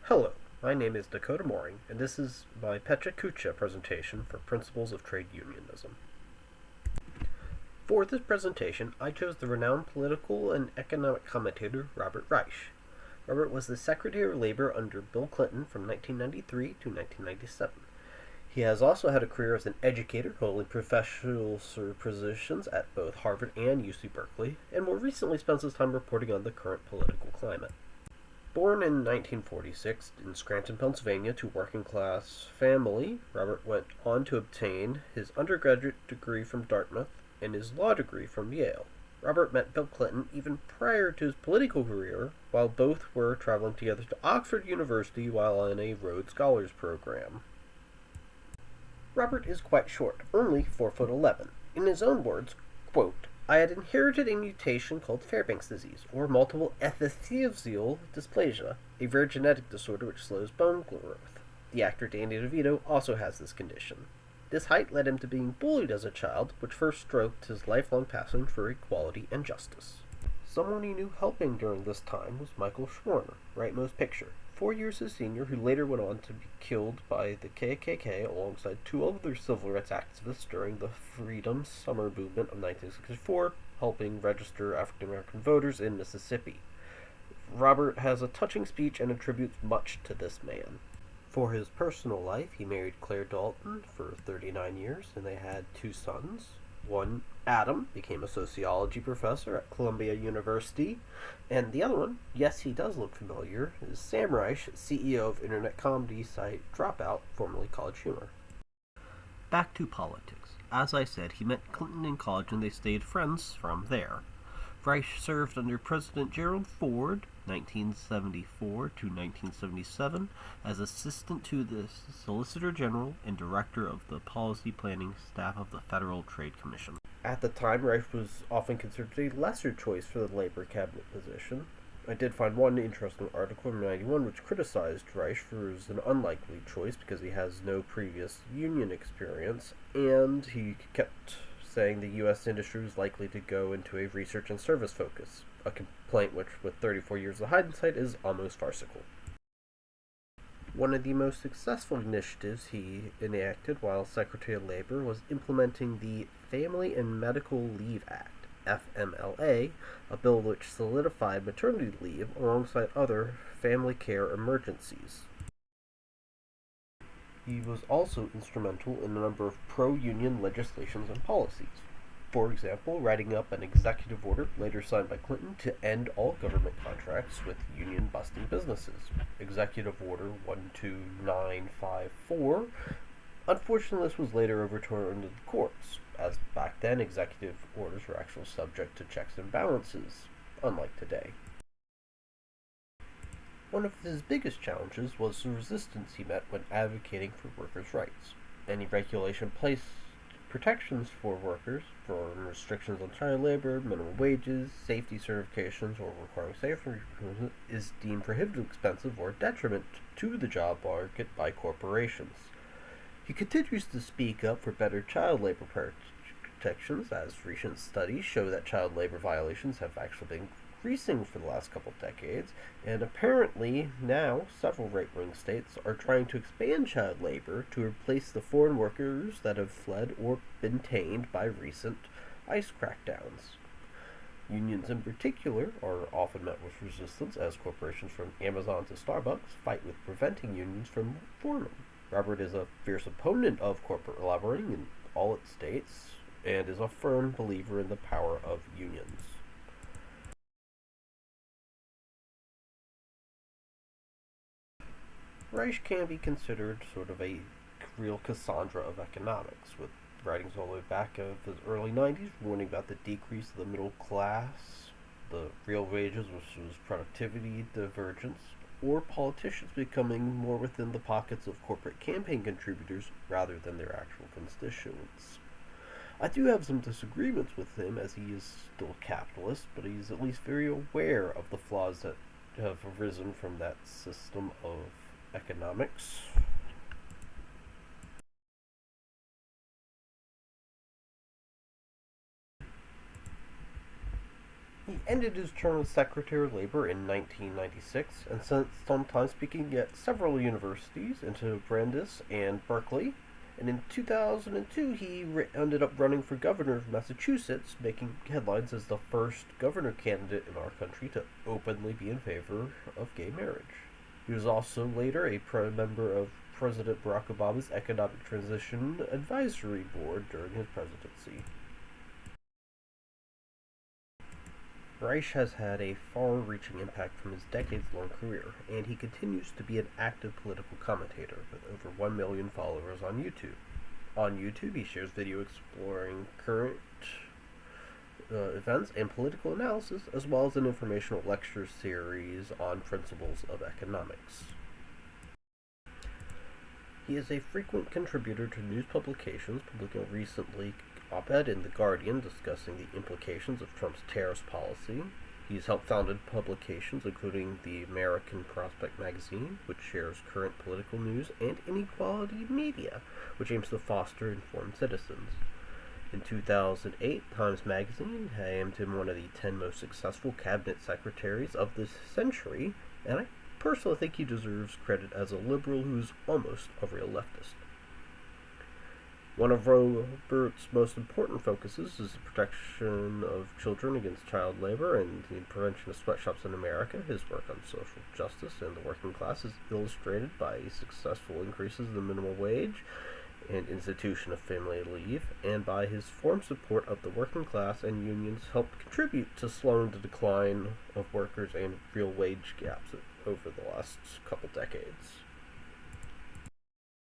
Hello, my name is Dakota Mooring, and this is my Pecha Kucha presentation for Principles of Trade Unionism. For this presentation, I chose the renowned political and economic commentator Robert Reich. Robert was the Secretary of Labor under Bill Clinton from 1993 to 1997. He has also had a career as an educator, holding professional positions at both Harvard and UC Berkeley, and more recently spends his time reporting on the current political climate. Born in 1946 in Scranton, Pennsylvania, to a working-class family, Robert went on to obtain his undergraduate degree from Dartmouth and his law degree from Yale. Robert met Bill Clinton even prior to his political career, while both were traveling together to Oxford University while in a Rhodes Scholars Program. Robert is quite short, only 4'11". In his own words, quote, "I had inherited a mutation called Fairbanks disease, or multiple epiphyseal dysplasia, a rare genetic disorder which slows bone growth. The actor Danny DeVito also has this condition. This height led him to being bullied as a child, which first stroked his lifelong passion for equality and justice." Someone he knew helping during this time was Michael Schwerner, rightmost picture, 4 years his senior, who later went on to be killed by the KKK alongside two other civil rights activists during the Freedom Summer Movement of 1964, helping register African American voters in Mississippi. Robert has a touching speech and attributes much to this man. For his personal life, he married Claire Dalton for 39 years, and they had 2 sons. One, Adam, became a sociology professor at Columbia University, and the other one, yes, he does look familiar, is Sam Reich, CEO of internet comedy site Dropout, formerly College Humor. Back to politics. As I said, he met Clinton in college and they stayed friends from there. Reich served under President Gerald Ford, 1974 to 1977, as assistant to the Solicitor General and director of the policy planning staff of the Federal Trade Commission. At the time, Reich was often considered a lesser choice for the Labor cabinet position. I did find one interesting article in 1991 which criticized Reich for as an unlikely choice because he has no previous union experience, and he kept saying the U.S. industry was likely to go into a research and service focus, a complaint which, with 34 years of hindsight, is almost farcical. One of the most successful initiatives he enacted while Secretary of Labor was implementing the Family and Medical Leave Act, FMLA, a bill which solidified maternity leave alongside other family care emergencies. He was also instrumental in a number of pro-union legislations and policies. For example, writing up an executive order, later signed by Clinton, to end all government contracts with union-busting businesses. Executive Order 12954. Unfortunately, this was later overturned in the courts, as back then executive orders were actually subject to checks and balances, unlike today. One of his biggest challenges was the resistance he met when advocating for workers' rights. Any regulation placed protections for workers, from restrictions on child labor, minimum wages, safety certifications, or requiring safety improvement, is deemed prohibitively expensive or detriment to the job market by corporations. He continues to speak up for better child labor protections, as recent studies show that child labor violations have actually been increasing for the last couple of decades, and apparently now several right-wing states are trying to expand child labor to replace the foreign workers that have fled or been tamed by recent ICE crackdowns. Unions in particular are often met with resistance as corporations from Amazon to Starbucks fight with preventing unions from forming. Robert is a fierce opponent of corporate lobbying in all its states and is a firm believer in the power of unions. Reich can be considered sort of a real Cassandra of economics, with writings all the way back of his early 90s warning about the decrease of the middle class, the real wages, which was productivity divergence, or politicians becoming more within the pockets of corporate campaign contributors rather than their actual constituents. I do have some disagreements with him, as he is still a capitalist, but he's at least very aware of the flaws that have arisen from that system of economics. He ended his term as Secretary of Labor in 1996 and spent some time speaking at several universities, into Brandeis and Berkeley. And in 2002, he ended up running for governor of Massachusetts, making headlines as the first governor candidate in our country to openly be in favor of gay marriage. He was also later a member of President Barack Obama's Economic Transition Advisory Board during his presidency. Reich has had a far-reaching impact from his decades-long career, and he continues to be an active political commentator with over 1 million followers on YouTube. On YouTube, he shares video exploring current events and political analysis, as well as an informational lecture series on principles of economics. He is a frequent contributor to news publications, publishing a recently op-ed in The Guardian discussing the implications of Trump's tariffs policy. He's helped founded publications including the American Prospect magazine, which shares current political news, and Inequality Media, which aims to foster informed citizens. In 2008, Times Magazine named him one of the 10 most successful cabinet secretaries of this century, and I personally think he deserves credit as a liberal who's almost a real leftist. One of Robert's most important focuses is the protection of children against child labor and the prevention of sweatshops in America. His work on social justice and the working class is illustrated by successful increases in the minimum wage and institution of family leave, and by his firm support of the working class and unions helped contribute to slowing the decline of workers and real wage gaps over the last couple decades.